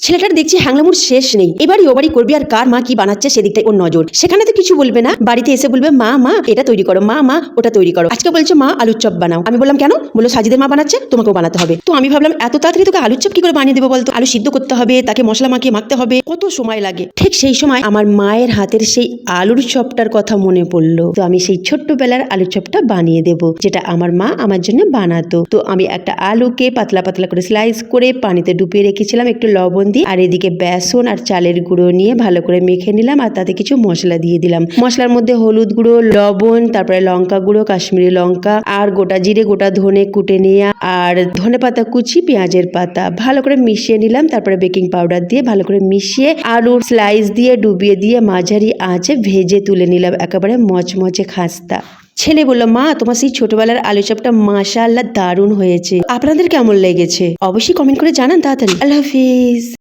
ছেলেটার দেখছি হ্যাংলামুর শেষ নেই। এবারই ও বাড়ি করবি আর কার মা কি বানাচ্ছে সেদিকটাই ওর নজর। সেখানে তো কিছু বলবে না, বাড়িতে এসে বলবে মা মা এটা তৈরি করো, মা মা ওটা তৈরি করো। আজকে বলছে মা আলুর চপ বানাও। আমি বললাম কেন? বললো সাজিদের মা বানাচ্ছে, তোমাকেও বানাতে হবে। তো আমি ভাবলাম এত তাড়াতাড়ি তোকে আলুর চপ কি করে বানিয়ে দেবো বলতো? আলু সিদ্ধ করতে হবে, তাকে মশলা মাখিয়ে মাখতে হবে, কত সময় লাগে। ঠিক সেই সময় আমার মায়ের হাতের সেই আলুর চপটার কথা মনে পড়লো। তো আমি সেই ছোট্টবেলার আলুর চপটা বানিয়ে দেবো, যেটা আমার মা আমার জন্য বানাতো। তো আমি একটা আলুকে পাতলা পাতলা করে স্লাইস করে পানিতে ডুবিয়ে রেখেছিলাম একটু লবণ দিয়ে, আর এদিকে বেসন আর চালের গুঁড়ো নিয়ে ভালো করে মেখে নিলাম, আর তাতে কিছু মশলা দিয়ে দিলাম। মশলার মধ্যে হলুদ গুঁড়ো, লবণ, তারপরে লঙ্কা গুঁড়ো, কাশ্মীরি লঙ্কা, আর গোটা জিরে, গোটা ধনে কুটে নিয়ে, আর ধনে পাতা কুচি, পেঁয়াজের পাতা ভালো করে মিশিয়ে নিলাম। তারপরে বেকিং পাউডার দিয়ে ভালো করে মিশিয়ে আলুর স্লাইস দিয়ে ডুবিয়ে দিয়ে মাঝারি আঁচে ভেজে তুলে নিলাম, একেবারে মচমচে খাস্তা। ছেলে বলল মা তোমার সেই ছোটবেলার আলু চপটা মাশাআল্লাহ দারুণ হয়েছে। আপনাদের কেমন লেগেছে অবশ্যই কমেন্ট করে জানান তাড়াতাড়ি। আল্লাহ হাফিজ।